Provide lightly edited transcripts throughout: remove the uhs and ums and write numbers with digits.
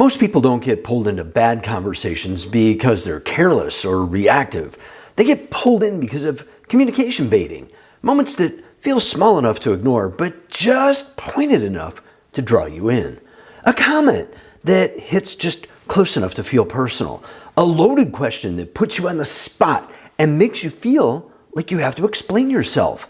Most people don't get pulled into bad conversations because they're careless or reactive. They get pulled in because of communication baiting, moments that feel small enough to ignore, but just pointed enough to draw you in. A comment that hits just close enough to feel personal. A loaded question that puts you on the spot and makes you feel like you have to explain yourself.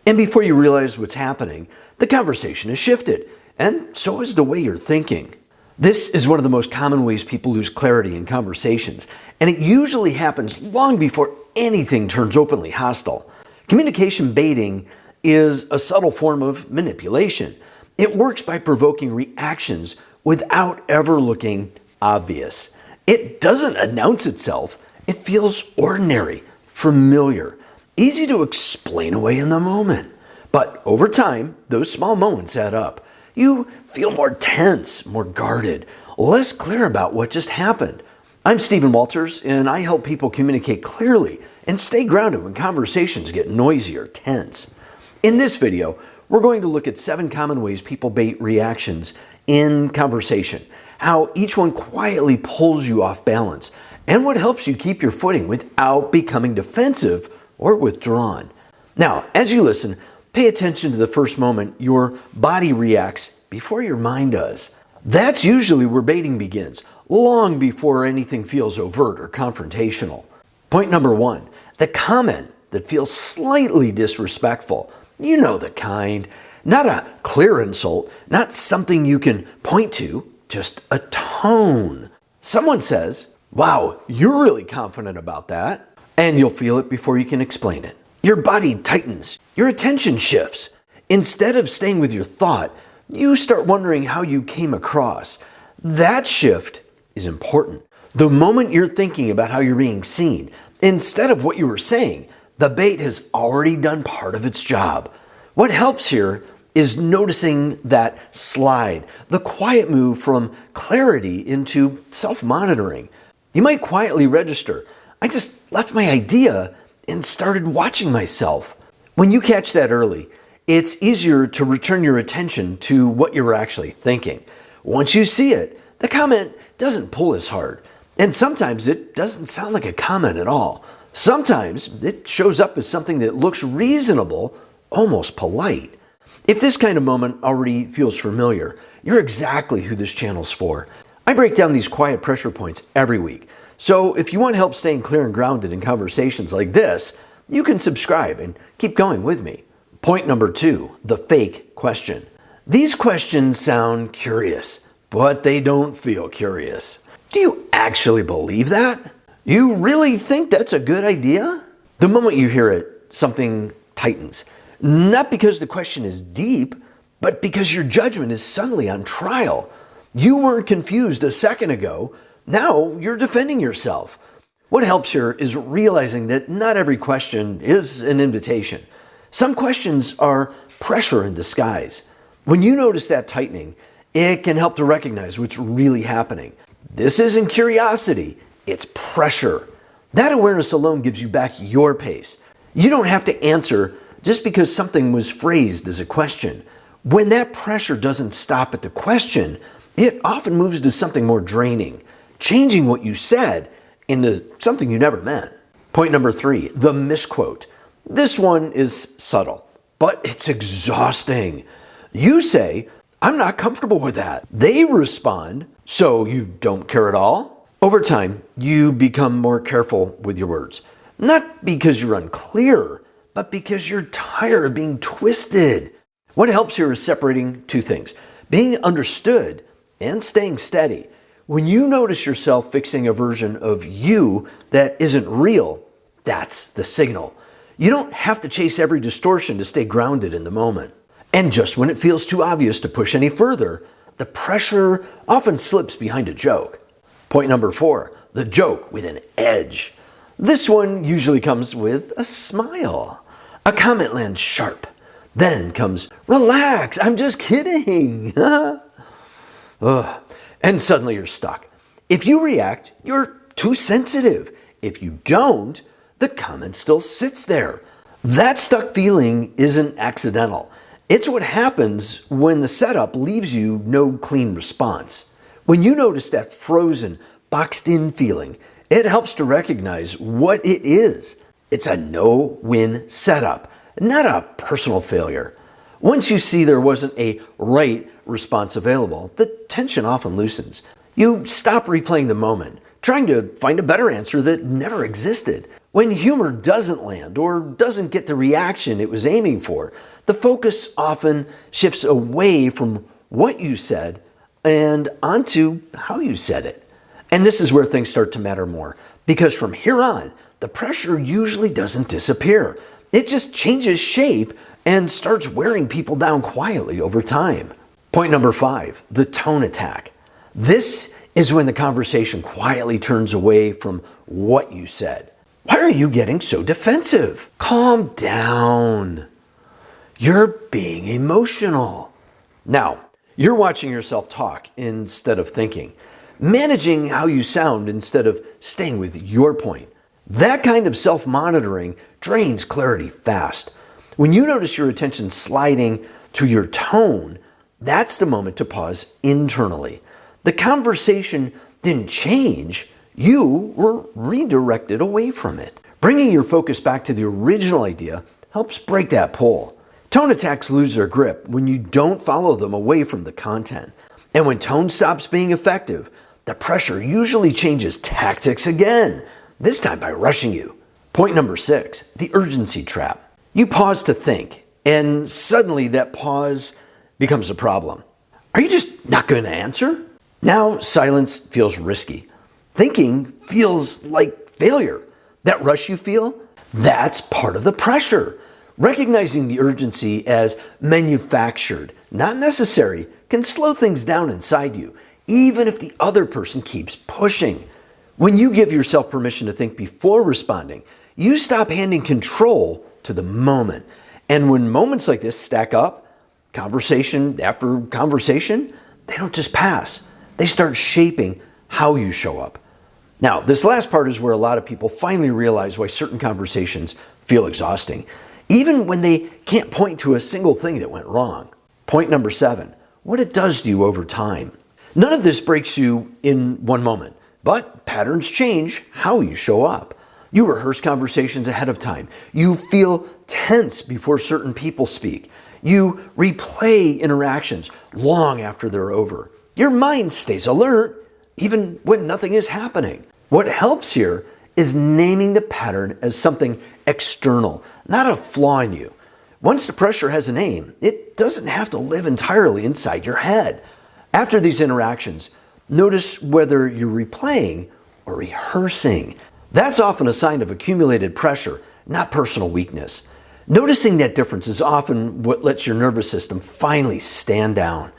And before you realize what's happening, the conversation has shifted, and so is the way you're thinking. This is one of the most common ways people lose clarity in conversations, and it usually happens long before anything turns openly hostile. Communication baiting is a subtle form of manipulation. It works by provoking reactions without ever looking obvious. It doesn't announce itself. It feels ordinary, familiar, easy to explain away in the moment. But over time, those small moments add up. You feel more tense, more guarded, less clear about what just happened. I'm Stephen Walters, and I help people communicate clearly and stay grounded when conversations get noisy or tense. In this video, we're going to look at 7 common ways people bait reactions in conversation, how each one quietly pulls you off balance, and what helps you keep your footing without becoming defensive or withdrawn. Now, as you listen, pay attention to the first moment your body reacts before your mind does. That's usually where baiting begins, long before anything feels overt or confrontational. Point number 1, the comment that feels slightly disrespectful. You know the kind. Not a clear insult, not something you can point to, just a tone. Someone says, "Wow, you're really confident about that." And you'll feel it before you can explain it. Your body tightens, your attention shifts. Instead of staying with your thought, you start wondering how you came across. That shift is important. The moment you're thinking about how you're being seen, instead of what you were saying, the bait has already done part of its job. What helps here is noticing that slide, the quiet move from clarity into self-monitoring. You might quietly register, "I just left my idea and started watching myself." When you catch that early, it's easier to return your attention to what you were actually thinking. Once you see it, the comment doesn't pull as hard. And sometimes it doesn't sound like a comment at all. Sometimes it shows up as something that looks reasonable, almost polite. If this kind of moment already feels familiar, you're exactly who this channel's for. I break down these quiet pressure points every week. So if you want help staying clear and grounded in conversations like this, you can subscribe and keep going with me. Point number 2, the fake question. These questions sound curious, but they don't feel curious. Do you actually believe that? You really think that's a good idea? The moment you hear it, something tightens. Not because the question is deep, but because your judgment is suddenly on trial. You weren't confused a second ago. Now you're defending yourself. What helps here is realizing that not every question is an invitation. Some questions are pressure in disguise. When you notice that tightening, it can help to recognize what's really happening. This isn't curiosity, it's pressure. That awareness alone gives you back your pace. You don't have to answer just because something was phrased as a question. When that pressure doesn't stop at the question, it often moves to something more draining, changing what you said into something you never meant. Point number 3, the misquote. This one is subtle, but it's exhausting. You say, "I'm not comfortable with that." They respond, "So you don't care at all?" Over time, you become more careful with your words. Not because you're unclear, but because you're tired of being twisted. What helps here is separating 2 things, being understood and staying steady. When you notice yourself fixing a version of you that isn't real, that's the signal. You don't have to chase every distortion to stay grounded in the moment. And just when it feels too obvious to push any further, the pressure often slips behind a joke. Point number 4, the joke with an edge. This one usually comes with a smile. A comment lands sharp. Then comes, "Relax, I'm just kidding." And suddenly you're stuck. If you react, you're too sensitive. If you don't, the comment still sits there. That stuck feeling isn't accidental. It's what happens when the setup leaves you no clean response. When you notice that frozen, boxed-in feeling, it helps to recognize what it is. It's a no-win setup, not a personal failure. Once you see there wasn't a right response available, the tension often loosens. You stop replaying the moment, trying to find a better answer that never existed. When humor doesn't land or doesn't get the reaction it was aiming for, the focus often shifts away from what you said and onto how you said it. And this is where things start to matter more, because from here on, the pressure usually doesn't disappear. It just changes shape and starts wearing people down quietly over time. Point number 5, the tone attack. This is when the conversation quietly turns away from what you said. Why are you getting so defensive? Calm down. You're being emotional. Now, you're watching yourself talk instead of thinking, managing how you sound instead of staying with your point. That kind of self-monitoring drains clarity fast. When you notice your attention sliding to your tone, that's the moment to pause internally. The conversation didn't change, you were redirected away from it. Bringing your focus back to the original idea helps break that pull. Tone attacks lose their grip when you don't follow them away from the content. And when tone stops being effective, the pressure usually changes tactics again, this time by rushing you. Point number 6, the urgency trap. You pause to think, and suddenly that pause becomes a problem. Are you just not going to answer? Now silence feels risky. Thinking feels like failure. That rush you feel, that's part of the pressure. Recognizing the urgency as manufactured, not necessary, can slow things down inside you, even if the other person keeps pushing. When you give yourself permission to think before responding, you stop handing control to the moment. And when moments like this stack up, conversation after conversation, they don't just pass. They start shaping how you show up. Now, this last part is where a lot of people finally realize why certain conversations feel exhausting, even when they can't point to a single thing that went wrong. Point number 7, what it does to you over time. None of this breaks you in one moment, but patterns change how you show up. You rehearse conversations ahead of time. You feel tense before certain people speak. You replay interactions long after they're over. Your mind stays alert even when nothing is happening. What helps here is naming the pattern as something external, not a flaw in you. Once the pressure has a name, it doesn't have to live entirely inside your head. After these interactions, notice whether you're replaying or rehearsing. That's often a sign of accumulated pressure, not personal weakness. Noticing that difference is often what lets your nervous system finally stand down.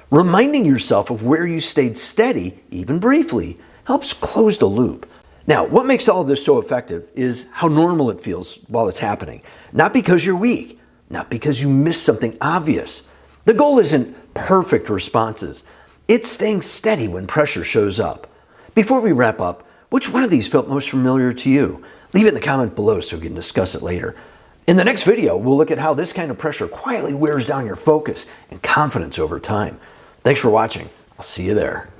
Reminding yourself of where you stayed steady, even briefly, helps close the loop. Now, what makes all of this so effective is how normal it feels while it's happening. Not because you're weak, not because you missed something obvious. The goal isn't perfect responses. It's staying steady when pressure shows up. Before we wrap up, which one of these felt most familiar to you? Leave it in the comment below so we can discuss it later. In the next video, we'll look at how this kind of pressure quietly wears down your focus and confidence over time. Thanks for watching. I'll see you there.